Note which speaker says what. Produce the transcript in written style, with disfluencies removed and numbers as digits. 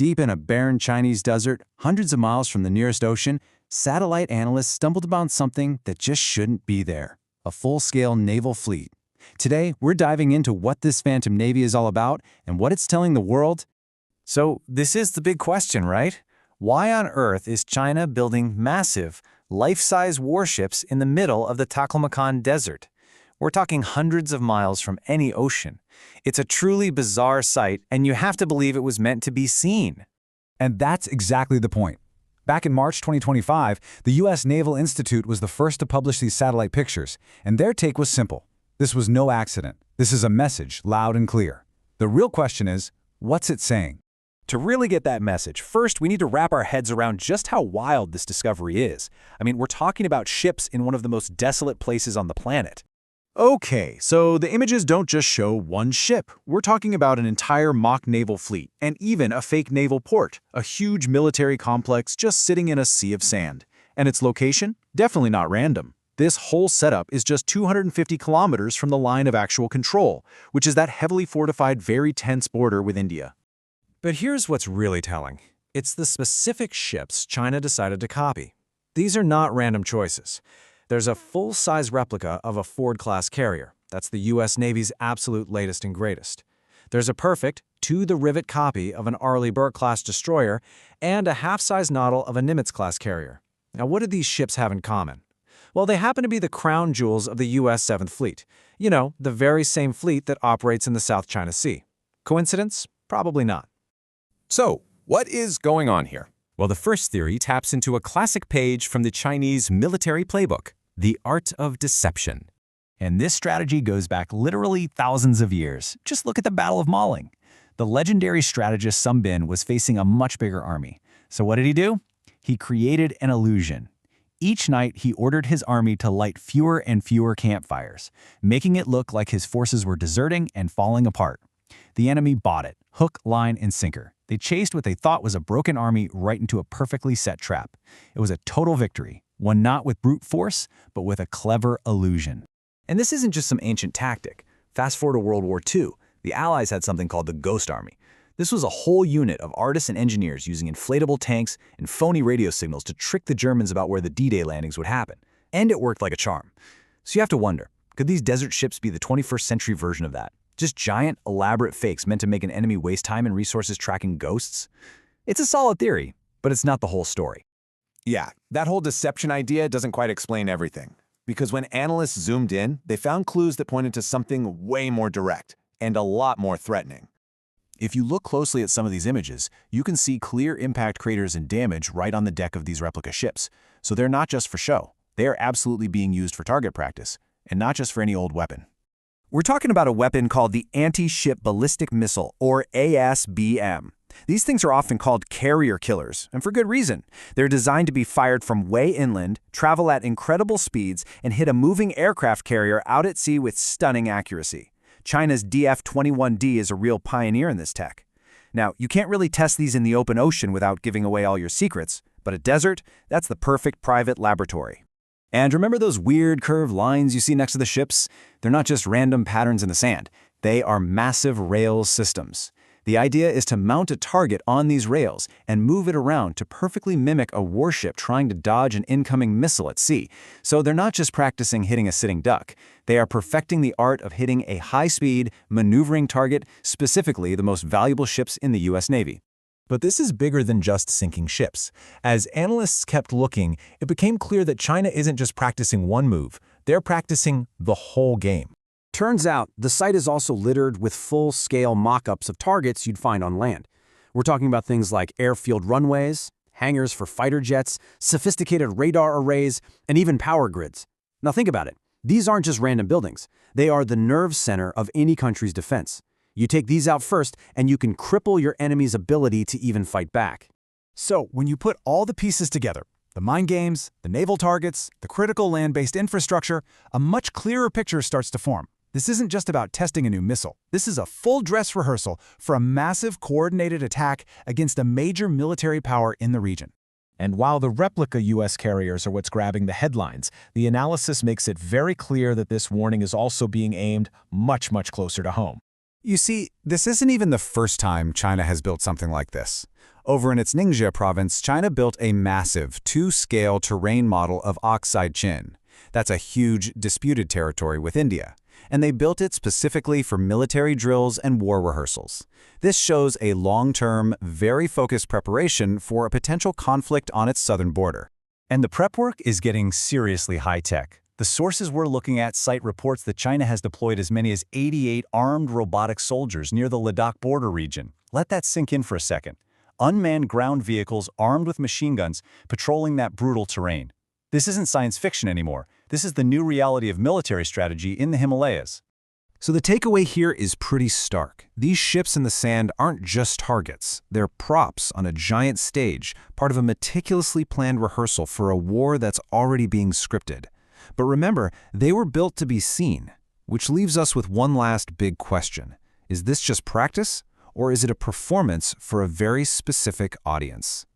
Speaker 1: Deep in a barren Chinese desert, hundreds of miles from the nearest ocean, satellite analysts stumbled upon something that just shouldn't be there: a full-scale naval fleet. Today, we're diving into what this Phantom Navy is all about and what it's telling the world. So, this is the big question, right? Why on earth is China building massive, life-size warships in the middle of the Taklamakan desert? We're talking hundreds of miles from any ocean. It's a truly bizarre sight, and you have to believe it was meant to be seen.
Speaker 2: And that's exactly the point. Back in March 2025, the U.S. Naval Institute was the first to publish these satellite pictures, and their take was simple. This was no accident. This is a message, loud and clear. The real question is, what's it saying?
Speaker 3: To really get that message, first we need to wrap our heads around just how wild this discovery is. I mean, we're talking about ships in one of the most desolate places on the planet.
Speaker 4: Okay, so the images don't just show one ship. We're talking about an entire mock naval fleet, and even a fake naval port, a huge military complex just sitting in a sea of sand. And its location? Definitely not random. This whole setup is just 250 kilometers from the line of actual control, which is that heavily fortified, very tense border with India.
Speaker 3: But here's what's really telling. It's the specific ships China decided to copy. These are not random choices. There's a full-size replica of a Ford-class carrier. That's the U.S. Navy's absolute latest and greatest. There's a perfect, to-the-rivet copy of an Arleigh Burke-class destroyer and a half-size model of a Nimitz-class carrier. Now, what do these ships have in common? Well, they happen to be the crown jewels of the U.S. 7th Fleet. You know, the very same fleet that operates in the South China Sea. Coincidence? Probably not.
Speaker 5: So, what is going on here? Well, the first theory taps into a classic page from the Chinese military playbook: the art of deception.
Speaker 1: And this strategy goes back literally thousands of years. Just look at the Battle of Maling. The legendary strategist Sun Bin was facing a much bigger army. So what did he do? He created an illusion. Each night, he ordered his army to light fewer and fewer campfires, making it look like his forces were deserting and falling apart. The enemy bought it, hook, line, and sinker. They chased what they thought was a broken army right into a perfectly set trap. It was a total victory, won not with brute force, but with a clever illusion.
Speaker 3: And this isn't just some ancient tactic. Fast forward to World War II, the Allies had something called the Ghost Army. This was a whole unit of artists and engineers using inflatable tanks and phony radio signals to trick the Germans about where the D-Day landings would happen. And it worked like a charm. So you have to wonder, could these desert ships be the 21st century version of that? Just giant, elaborate fakes meant to make an enemy waste time and resources tracking ghosts? It's a solid theory, but it's not the whole story.
Speaker 4: Yeah, that whole deception idea doesn't quite explain everything. Because when analysts zoomed in, they found clues that pointed to something way more direct and a lot more threatening. If you look closely at some of these images, you can see clear impact craters and damage right on the deck of these replica ships. So they're not just for show. They are absolutely being used for target practice, and not just for any old weapon.
Speaker 3: We're talking about a weapon called the Anti-Ship Ballistic Missile, or ASBM. These things are often called carrier killers, and for good reason. They're designed to be fired from way inland, travel at incredible speeds, and hit a moving aircraft carrier out at sea with stunning accuracy. China's DF-21D is a real pioneer in this tech. Now, you can't really test these in the open ocean without giving away all your secrets, but a desert, that's the perfect private laboratory.
Speaker 1: And remember those weird curved lines you see next to the ships? They're not just random patterns in the sand. They are massive rail systems. The idea is to mount a target on these rails and move it around to perfectly mimic a warship trying to dodge an incoming missile at sea. So they're not just practicing hitting a sitting duck. They are perfecting the art of hitting a high-speed, maneuvering target, specifically the most valuable ships in the U.S. Navy.
Speaker 6: But this is bigger than just sinking ships. As analysts kept looking, it became clear that China isn't just practicing one move. They're practicing the whole game.
Speaker 7: Turns out, the site is also littered with full-scale mock-ups of targets you'd find on land. We're talking about things like airfield runways, hangars for fighter jets, sophisticated radar arrays, and even power grids. Now think about it. These aren't just random buildings. They are the nerve center of any country's defense. You take these out first, and you can cripple your enemy's ability to even fight back.
Speaker 2: So, when you put all the pieces together, the mind games, the naval targets, the critical land-based infrastructure, a much clearer picture starts to form. This isn't just about testing a new missile. This is a full dress rehearsal for a massive coordinated attack against a major military power in the region.
Speaker 6: And while the replica U.S. carriers are what's grabbing the headlines, the analysis makes it very clear that this warning is also being aimed much closer to home.
Speaker 2: You see, this isn't even the first time China has built something like this. Over in its Xinjiang province, China built a massive 2-scale terrain model of Oxide Chin. That's a huge, disputed territory with India. And they built it specifically for military drills and war rehearsals. This shows a long-term, very focused preparation for a potential conflict on its southern border.
Speaker 1: And the prep work is getting seriously high-tech. The sources we're looking at cite reports that China has deployed as many as 88 armed robotic soldiers near the Ladakh border region. Let that sink in for a second. Unmanned ground vehicles armed with machine guns patrolling that brutal terrain. This isn't science fiction anymore. This is the new reality of military strategy in the Himalayas.
Speaker 2: So the takeaway here is pretty stark. These ships in the sand aren't just targets. They're props on a giant stage, part of a meticulously planned rehearsal for a war that's already being scripted. But remember, they were built to be seen, which leaves us with one last big question. Is this just practice, or is it a performance for a very specific audience?